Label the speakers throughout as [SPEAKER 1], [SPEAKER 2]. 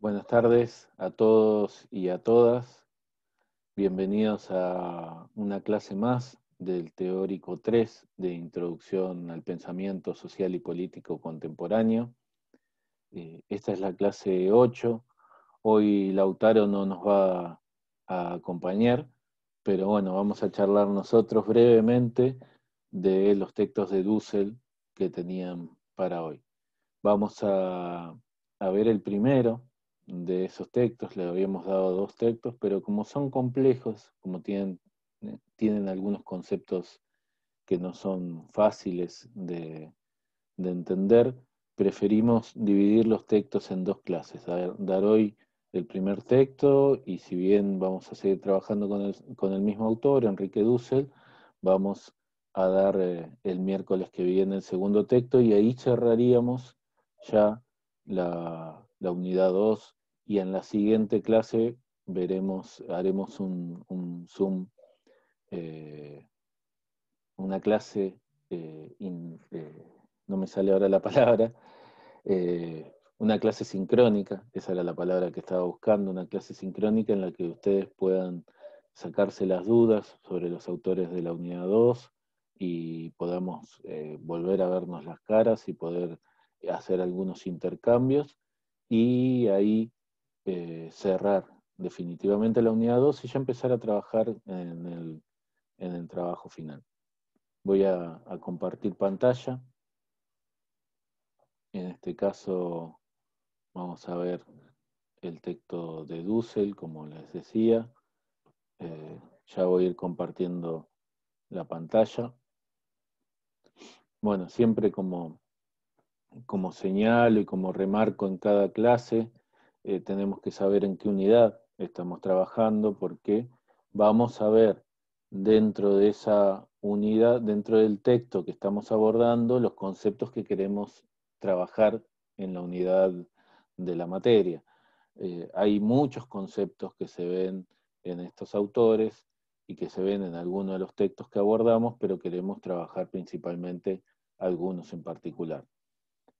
[SPEAKER 1] Buenas tardes a todos y a todas. Bienvenidos a una clase más del Teórico 3 de Introducción al Pensamiento Social y Político Contemporáneo. Esta es la clase 8. Hoy Lautaro no nos va a acompañar, pero bueno, vamos a charlar nosotros brevemente de los textos de Dussel que tenían para hoy. Vamos a ver el primero de esos textos. Le habíamos dado dos textos, pero como son complejos, como tienen algunos conceptos que no son fáciles de entender, preferimos dividir los textos en dos clases. Dar hoy el primer texto, y si bien vamos a seguir trabajando con el mismo autor, Enrique Dussel, vamos a dar el miércoles que viene el segundo texto, y ahí cerraríamos ya la unidad 2, y en la siguiente clase haremos un Zoom, una clase, no me sale ahora la palabra, una clase sincrónica, esa era la palabra que estaba buscando, una clase sincrónica en la que ustedes puedan sacarse las dudas sobre los autores de la unidad 2 y podamos volver a vernos las caras y poder hacer algunos intercambios, y ahí cerrar definitivamente la unidad 2 y ya empezar a trabajar en el trabajo final. Voy a compartir pantalla. En este caso vamos a ver el texto de Dussel, como les decía. Ya voy a ir compartiendo la pantalla. Bueno, siempre como señalo y como remarco en cada clase, tenemos que saber en qué unidad estamos trabajando, porque vamos a ver dentro de esa unidad, dentro del texto que estamos abordando, los conceptos que queremos trabajar en la unidad de la materia. Hay muchos conceptos que se ven en estos autores y que se ven en algunos de los textos que abordamos, pero queremos trabajar principalmente algunos en particular.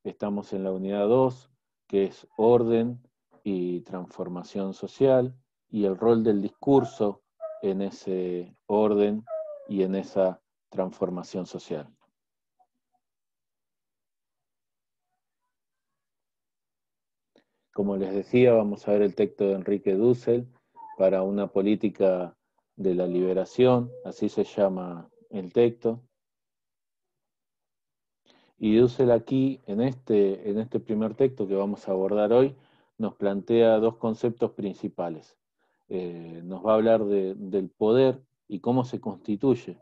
[SPEAKER 1] Estamos en la unidad 2, que es orden y transformación social, y el rol del discurso en ese orden y en esa transformación social. Como les decía, vamos a ver el texto de Enrique Dussel, para una política de la liberación, así se llama el texto. Y Dussel aquí, en este primer texto que vamos a abordar hoy, nos plantea dos conceptos principales. Nos va a hablar del poder y cómo se constituye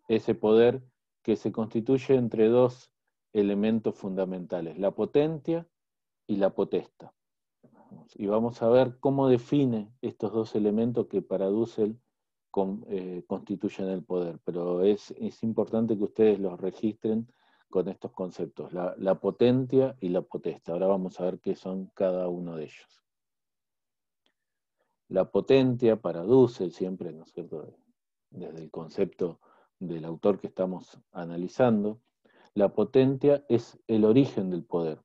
[SPEAKER 1] ese poder, que se constituye entre dos elementos fundamentales: la potentia y la potesta. Y vamos a ver cómo define estos dos elementos que para Dussel constituyen el poder. Pero es importante que ustedes los registren con estos conceptos: la potentia y la potesta. Ahora vamos a ver qué son cada uno de ellos. La potentia para Dussel, siempre, ¿no es cierto?, desde el concepto del autor que estamos analizando, la potentia es el origen del poder.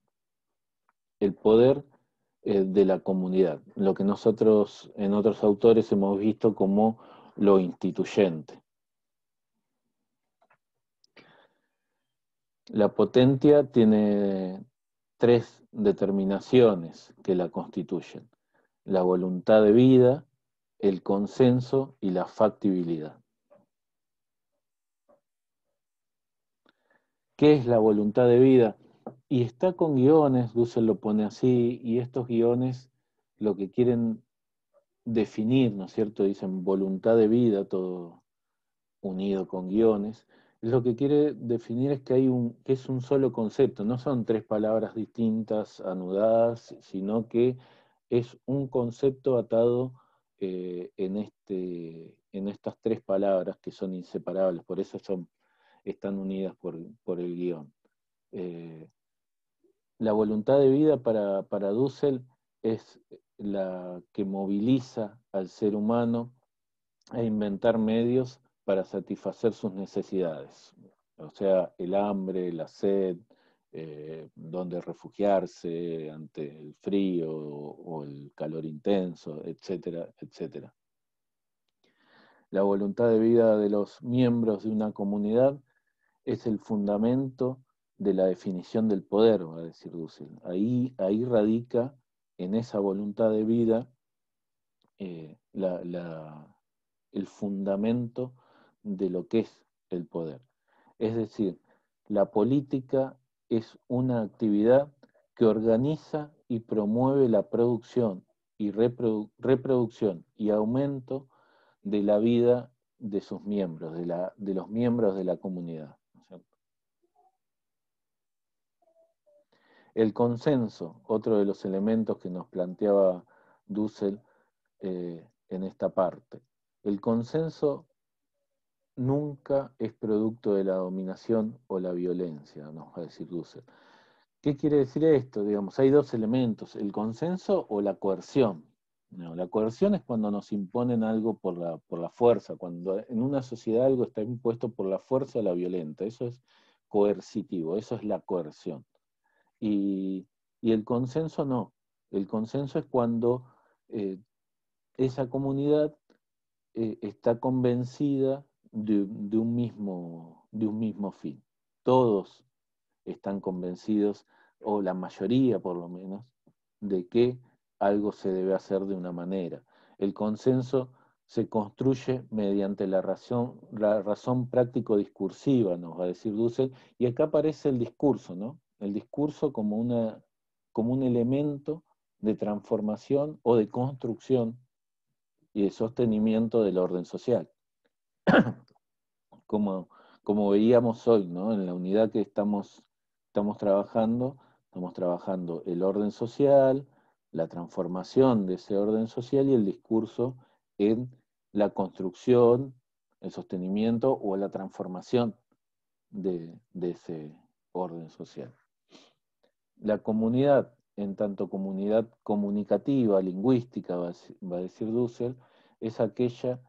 [SPEAKER 1] El poder de la comunidad, lo que nosotros en otros autores hemos visto como lo instituyente. La potentia tiene tres determinaciones que la constituyen: la voluntad de vida, el consenso y la factibilidad. ¿Qué es la voluntad de vida? Y está con guiones, Dussel lo pone así, y estos guiones lo que quieren definir, ¿no es cierto? Dicen voluntad de vida, todo unido con guiones. Lo que quiere definir es que es un solo concepto, no son tres palabras distintas, anudadas, sino que es un concepto atado en estas tres palabras que son inseparables, por eso están unidas por el guión. La voluntad de vida para Dussel es la que moviliza al ser humano a inventar medios para satisfacer sus necesidades. O sea, el hambre, la sed, dónde refugiarse ante el frío o el calor intenso, etcétera, etcétera. La voluntad de vida de los miembros de una comunidad es el fundamento de la definición del poder, va a decir Dussel. Ahí radica, en esa voluntad de vida, el fundamento de lo que es el poder. Es decir, la política es una actividad que organiza y promueve la producción y reproducción y aumento de la vida de sus miembros, de los miembros de la comunidad, ¿no es cierto? El consenso, otro de los elementos que nos planteaba Dussel en esta parte. El consenso nunca es producto de la dominación o la violencia, nos va a decir Dussel. ¿Qué quiere decir esto? Digamos, hay dos elementos, el consenso o la coerción. No, la coerción es cuando nos imponen algo por la fuerza, cuando en una sociedad algo está impuesto por la fuerza o la violenta. Eso es coercitivo, eso es la coerción. Y el consenso no. El consenso es cuando esa comunidad está convencida de un mismo fin. Todos están convencidos, o la mayoría por lo menos, de que algo se debe hacer de una manera. El consenso se construye mediante la razón práctico-discursiva, nos va a decir Dussel, y acá aparece el discurso, ¿no? El discurso como un elemento de transformación o de construcción y de sostenimiento del orden social. Como veíamos hoy, ¿no? En la unidad que estamos trabajando el orden social, la transformación de ese orden social y el discurso en la construcción, el sostenimiento o la transformación de ese orden social. La comunidad, en tanto comunidad comunicativa, lingüística, va a decir Dussel, es aquella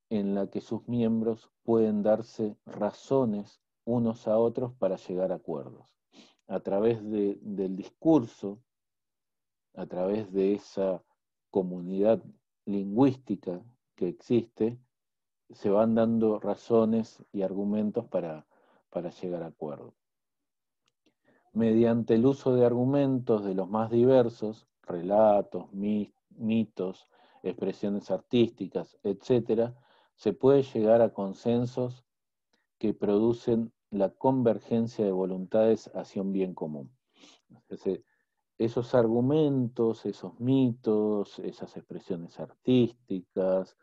[SPEAKER 1] en la que sus miembros pueden darse razones unos a otros para llegar a acuerdos. A través del discurso, a través de esa comunidad lingüística que existe, se van dando razones y argumentos para llegar a acuerdos. Mediante el uso de argumentos de los más diversos, relatos, mitos, expresiones artísticas, etc., se puede llegar a consensos que producen la convergencia de voluntades hacia un bien común. Entonces, esos argumentos, esos mitos, esas expresiones artísticas,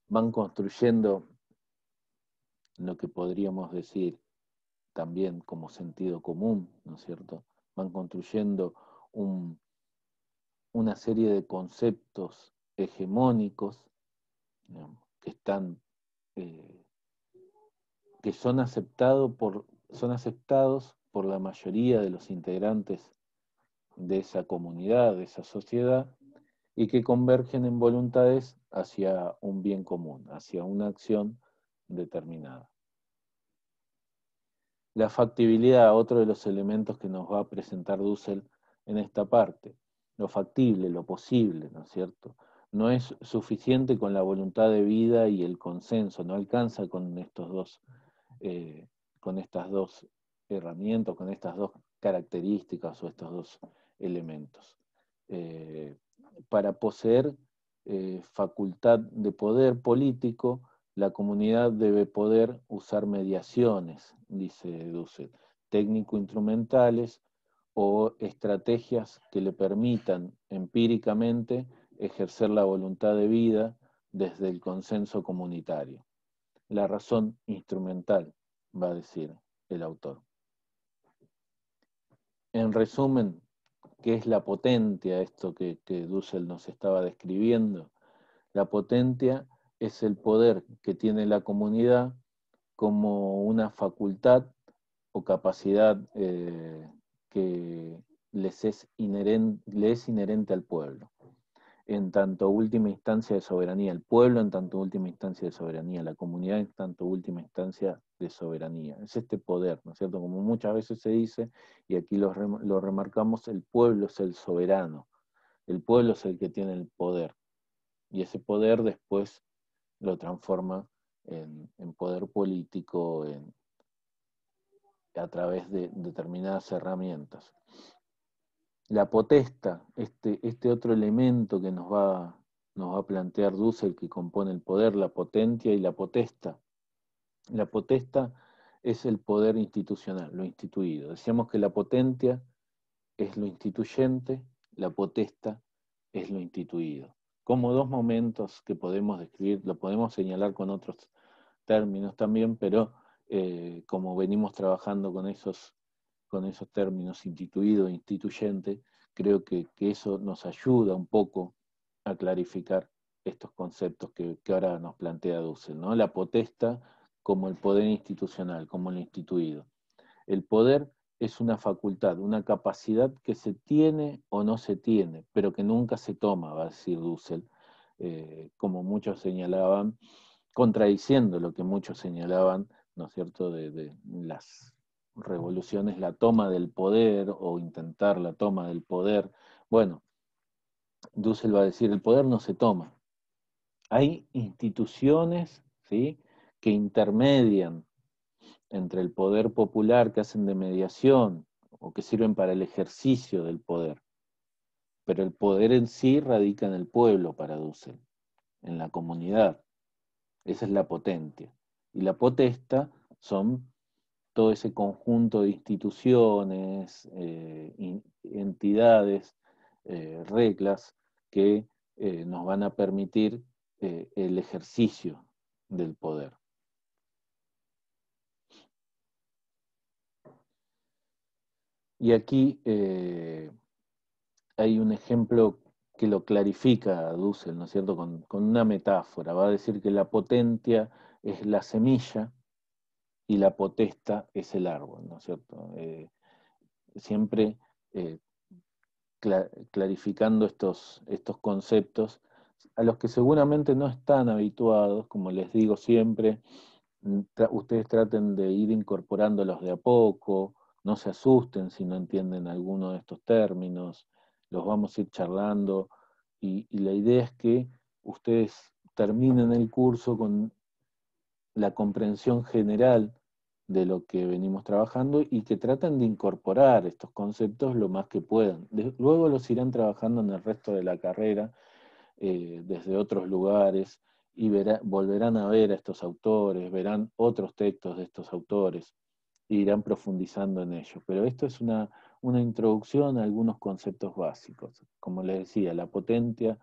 [SPEAKER 1] van construyendo lo que podríamos decir también como sentido común, ¿no es cierto? Van construyendo una serie de conceptos hegemónicos, digamos, que son aceptados por la mayoría de los integrantes de esa comunidad, de esa sociedad, y que convergen en voluntades hacia un bien común, hacia una acción determinada. La factibilidad, otro de los elementos que nos va a presentar Dussel en esta parte. Lo factible, lo posible, ¿no es cierto? No es suficiente con la voluntad de vida y el consenso, no alcanza con estas dos herramientas, con estas dos características o estos dos elementos. Para poseer facultad de poder político, la comunidad debe poder usar mediaciones, dice Dussel, técnico-instrumentales o estrategias que le permitan empíricamente ejercer la voluntad de vida desde el consenso comunitario. La razón instrumental, va a decir el autor. En resumen, ¿qué es la potentia? Esto que Dussel nos estaba describiendo. La potentia es el poder que tiene la comunidad como una facultad o capacidad que le es inherente al pueblo. en tanto última instancia de soberanía, el pueblo en tanto última instancia de soberanía, la comunidad en tanto última instancia de soberanía. Es este poder, ¿no es cierto? Como muchas veces se dice, y aquí lo remarcamos, el pueblo es el soberano, el pueblo es el que tiene el poder, y ese poder después lo transforma en poder político a través de determinadas herramientas. La potesta, este otro elemento que nos va a plantear Dussel, que compone el poder, la potentia y la potesta. La potesta es el poder institucional, lo instituido. Decíamos que la potentia es lo instituyente, la potesta es lo instituido. Como dos momentos que podemos describir, lo podemos señalar con otros términos también, pero como venimos trabajando con esos términos, instituido e instituyente, creo que eso nos ayuda un poco a clarificar estos conceptos que ahora nos plantea Dussel, ¿no? La potesta como el poder institucional, como lo instituido. El poder es una facultad, una capacidad que se tiene o no se tiene, pero que nunca se toma, va a decir Dussel, como muchos señalaban, contradiciendo lo que muchos señalaban, ¿no es cierto?, de las revoluciones, la toma del poder o intentar la toma del poder. Bueno, Dussel va a decir, el poder no se toma. Hay instituciones, ¿sí?, que intermedian entre el poder popular, que hacen de mediación o que sirven para el ejercicio del poder. Pero el poder en sí radica en el pueblo, para Dussel, en la comunidad. Esa es la potencia. Y la potesta son todo ese conjunto de instituciones, entidades, reglas que nos van a permitir el ejercicio del poder. Y aquí hay un ejemplo que lo clarifica a Dussel, ¿no es cierto?, con una metáfora. Va a decir que la potentia es la semilla y la potesta es el árbol, ¿no es cierto? Siempre clarificando estos conceptos a los que seguramente no están habituados, como les digo siempre, ustedes traten de ir incorporándolos de a poco, no se asusten si no entienden alguno de estos términos, los vamos a ir charlando, y la idea es que ustedes terminen el curso con la comprensión general de lo que venimos trabajando y que traten de incorporar estos conceptos lo más que puedan. Luego los irán trabajando en el resto de la carrera, desde otros lugares, y volverán a ver a estos autores, verán otros textos de estos autores, e irán profundizando en ellos. Pero esto es una introducción a algunos conceptos básicos. Como les decía, la potentia,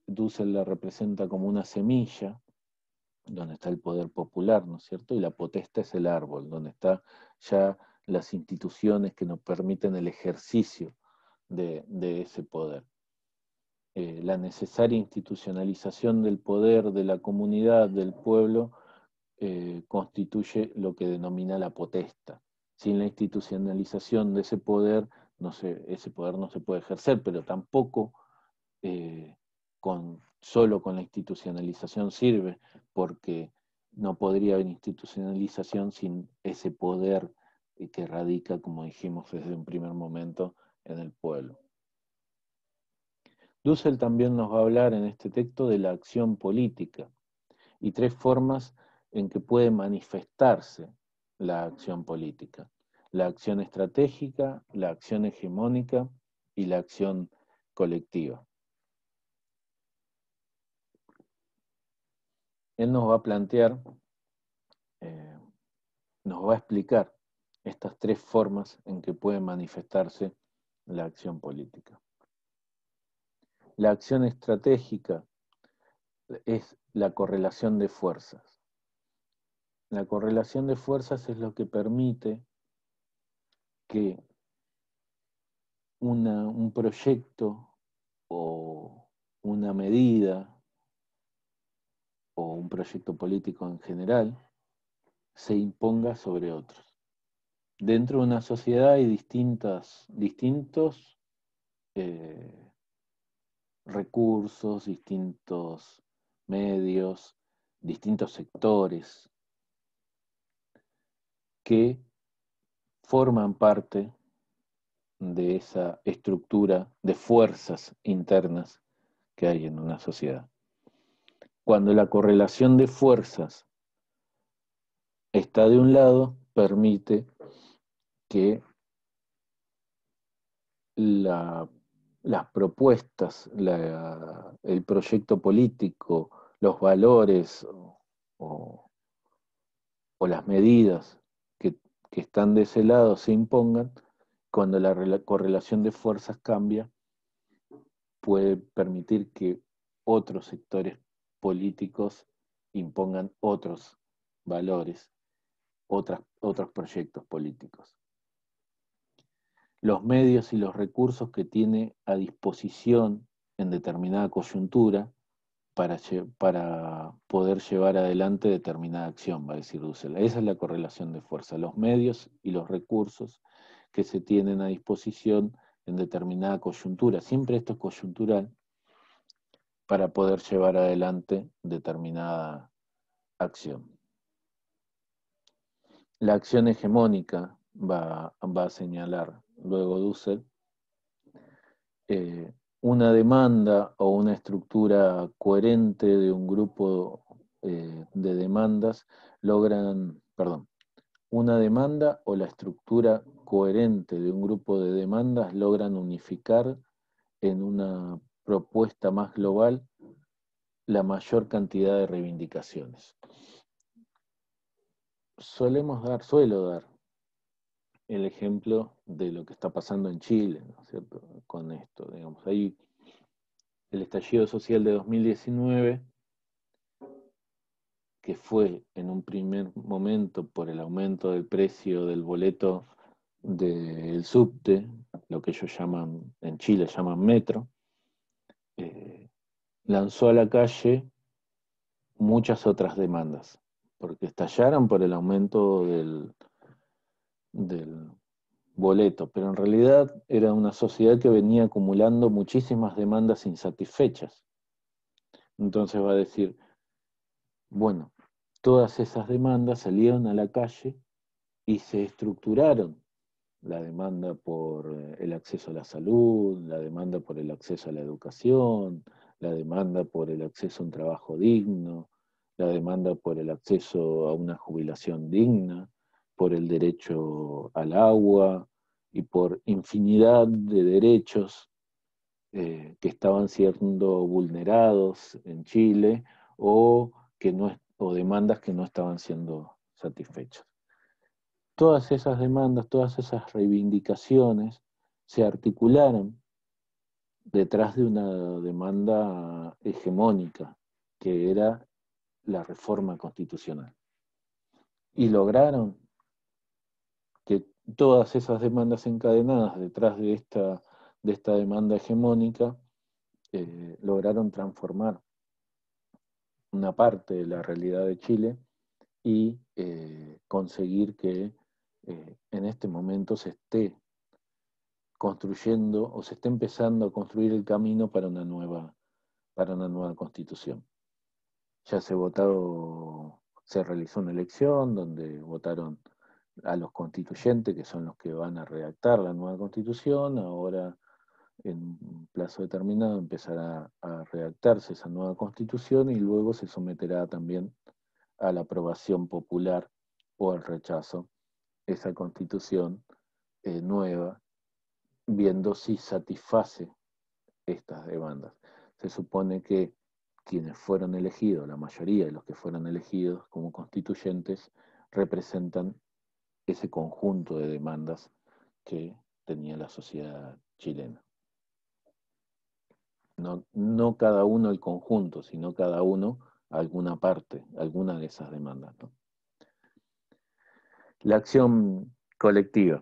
[SPEAKER 1] Dussel la representa como una semilla, donde está el poder popular, ¿no es cierto? Y la potesta es el árbol, donde están ya las instituciones que nos permiten el ejercicio de ese poder. La necesaria institucionalización del poder de la comunidad, del pueblo, constituye lo que denomina la potesta. Sin la institucionalización de ese poder, ese poder no se puede ejercer, pero tampoco solo con la institucionalización sirve, porque no podría haber institucionalización sin ese poder que radica, como dijimos desde un primer momento, en el pueblo. Dussel también nos va a hablar en este texto de la acción política y tres formas en que puede manifestarse la acción política: la acción estratégica, la acción hegemónica y la acción colectiva. Él nos va a plantear, nos va a explicar estas tres formas en que puede manifestarse la acción política. La acción estratégica es la correlación de fuerzas. La correlación de fuerzas es lo que permite que un proyecto o una medida o un proyecto político en general se imponga sobre otros. Dentro de una sociedad hay distintos recursos, distintos medios, distintos sectores que forman parte de esa estructura de fuerzas internas que hay en una sociedad. Cuando la correlación de fuerzas está de un lado, permite que las propuestas, el proyecto político, los valores o, o las medidas que están de ese lado se impongan. Cuando la correlación de fuerzas cambia, puede permitir que otros sectores políticos impongan otros valores, otros proyectos políticos. Los medios y los recursos que tiene a disposición en determinada coyuntura para poder llevar adelante determinada acción, va a decir Dussel. Esa es la correlación de fuerza, los medios y los recursos que se tienen a disposición en determinada coyuntura. Siempre esto es coyuntural para poder llevar adelante determinada acción. La acción hegemónica va a señalar luego Dussel, una demanda o una estructura coherente de un grupo de demandas una demanda o la estructura coherente de un grupo de demandas logran unificar en una propuesta más global la mayor cantidad de reivindicaciones. Suelo dar el ejemplo de lo que está pasando en Chile, ¿no es cierto? Con esto, digamos, ahí el estallido social de 2019, que fue en un primer momento por el aumento del precio del boleto del subte, lo que ellos llaman, en Chile llaman metro, lanzó a la calle muchas otras demandas, porque estallaron por el aumento del boleto, pero en realidad era una sociedad que venía acumulando muchísimas demandas insatisfechas. Entonces va a decir, bueno, todas esas demandas salieron a la calle y se estructuraron. La demanda por el acceso a la salud, la demanda por el acceso a la educación, la demanda por el acceso a un trabajo digno, la demanda por el acceso a una jubilación digna, por el derecho al agua y por infinidad de derechos que estaban siendo vulnerados en Chile o demandas que no estaban siendo satisfechas. Todas esas demandas, todas esas reivindicaciones se articularon detrás de una demanda hegemónica, que era la reforma constitucional. Y lograron que todas esas demandas encadenadas detrás de esta demanda hegemónica lograron transformar una parte de la realidad de Chile y conseguir que en este momento se esté construyendo o se está empezando a construir el camino para una nueva constitución. Ya se realizó una elección donde votaron a los constituyentes, que son los que van a redactar la nueva constitución. Ahora, en un plazo determinado, empezará a redactarse esa nueva constitución y luego se someterá también a la aprobación popular o al rechazo esa constitución nueva, viendo si satisface estas demandas. Se supone que quienes fueron elegidos, la mayoría de los que fueron elegidos como constituyentes, representan ese conjunto de demandas que tenía la sociedad chilena. No cada uno el conjunto, sino cada uno alguna parte, alguna de esas demandas, ¿no? La acción colectiva.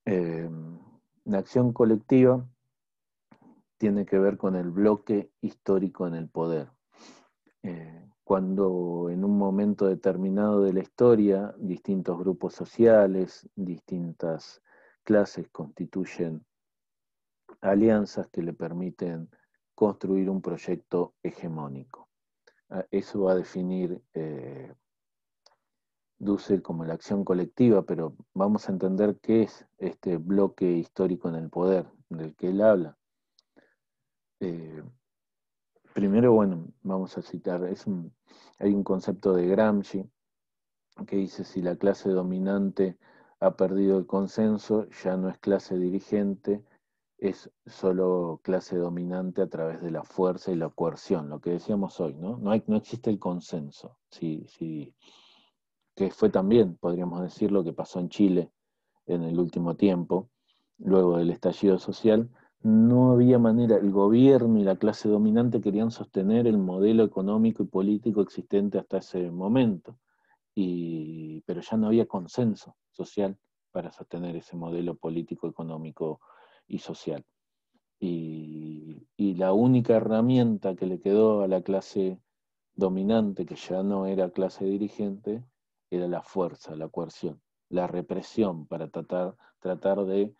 [SPEAKER 1] La acción colectiva tiene que ver con el bloque histórico en el poder. Cuando en un momento determinado de la historia distintos grupos sociales, distintas clases constituyen alianzas que le permiten construir un proyecto hegemónico. Eso va a definir Dussel como la acción colectiva, pero vamos a entender qué es este bloque histórico en el poder del que él habla. Primero, bueno, vamos a citar, hay un concepto de Gramsci que dice: si la clase dominante ha perdido el consenso, ya no es clase dirigente, es solo clase dominante a través de la fuerza y la coerción, lo que decíamos hoy, ¿no? No existe el consenso, que fue también, podríamos decir, lo que pasó en Chile en el último tiempo, luego del estallido social. No había manera, el gobierno y la clase dominante querían sostener el modelo económico y político existente hasta ese momento, pero ya no había consenso social para sostener ese modelo político, económico y social. Y la única herramienta que le quedó a la clase dominante, que ya no era clase dirigente, era la fuerza, la coerción, la represión, para tratar de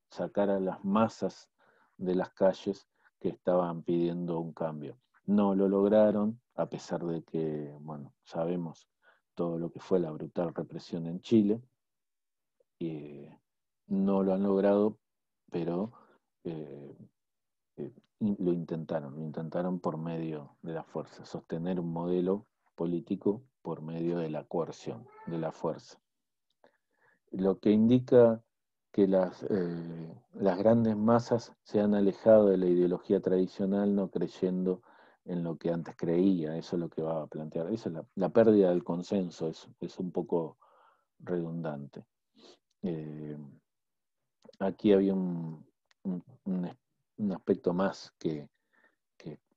[SPEAKER 1] sacar a las masas de las calles que estaban pidiendo un cambio. No lo lograron, a pesar de que, bueno, sabemos todo lo que fue la brutal represión en Chile. No lo han logrado, pero eh, lo intentaron por medio de la fuerza, sostener un modelo político por medio de la coerción, de la fuerza. Lo que indica que las grandes masas se han alejado de la ideología tradicional, no creyendo en lo que antes creía. Eso es lo que va a plantear. Esa es la pérdida del consenso, es un poco redundante. Aquí había un aspecto más que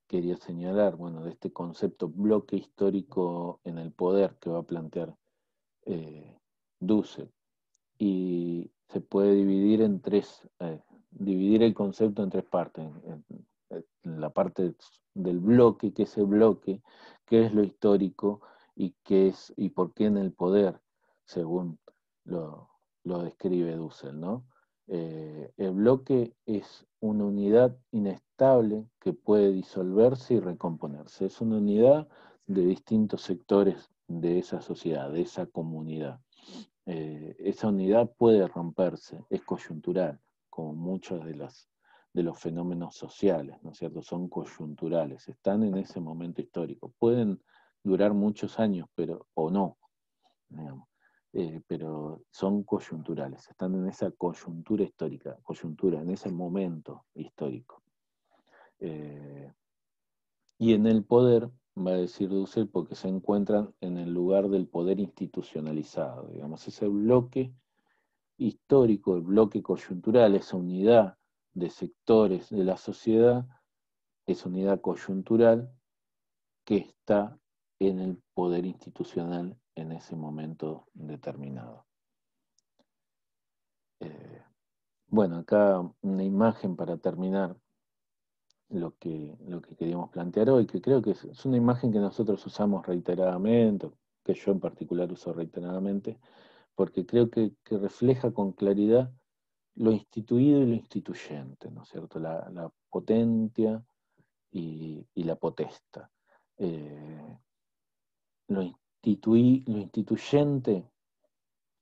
[SPEAKER 1] quería señalar, bueno, de este concepto bloque histórico en el poder que va a plantear Dussel. Y se puede dividir dividir el concepto en tres partes. En la parte del bloque, que es el bloque, qué es lo histórico y por qué en el poder, según lo describe Dussel, ¿no? El bloque es una unidad inestable que puede disolverse y recomponerse. Es una unidad de distintos sectores de esa sociedad, de esa comunidad. Esa unidad puede romperse, es coyuntural, como muchos de los fenómenos sociales, ¿no es cierto? Son coyunturales, están en ese momento histórico. Pueden durar muchos años, o no, digamos. Pero son coyunturales, están en esa coyuntura histórica, en ese momento histórico. Y en el poder, va a decir Dussel, porque se encuentran en el lugar del poder institucionalizado, digamos, ese bloque histórico, el bloque coyuntural, esa unidad de sectores de la sociedad, esa unidad coyuntural que está en el poder institucional en ese momento determinado. Bueno, acá una imagen para terminar lo que queríamos plantear hoy, que creo que es una imagen que nosotros usamos reiteradamente, que yo en particular uso reiteradamente, porque creo que refleja con claridad lo instituido y lo instituyente, ¿no es cierto? La potentia y la potesta. Lo instituyente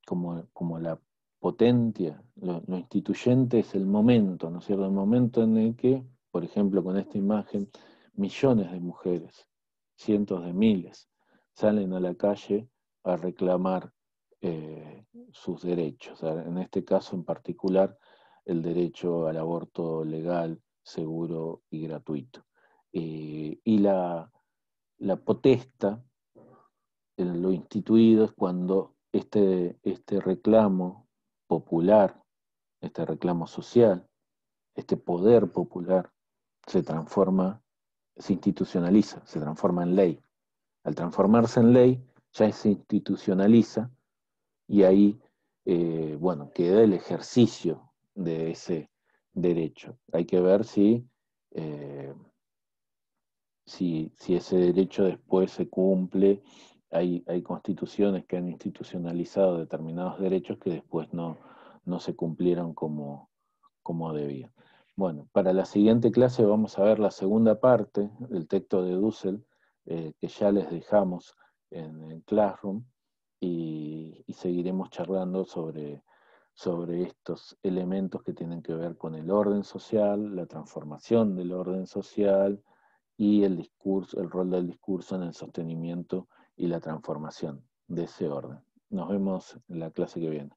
[SPEAKER 1] como la potencia, lo instituyente es el momento, ¿no es cierto? El momento en el que, por ejemplo, con esta imagen, millones de mujeres, cientos de miles, salen a la calle a reclamar sus derechos. En este caso en particular, el derecho al aborto legal, seguro y gratuito. Y la potesta, lo instituido, es cuando este reclamo popular, este reclamo social, este poder popular, se transforma, se institucionaliza, se transforma en ley. Al transformarse en ley, ya se institucionaliza y ahí, bueno, queda el ejercicio de ese derecho. Hay que ver eh, si ese derecho después se cumple. Hay constituciones que han institucionalizado determinados derechos que después no se cumplieron como debían. Bueno, para la siguiente clase vamos a ver la segunda parte del texto de Dussel, que ya les dejamos en el Classroom, y seguiremos charlando sobre estos elementos que tienen que ver con el orden social, la transformación del orden social y el discurso, el rol del discurso en el sostenimiento y la transformación de ese orden. Nos vemos en la clase que viene.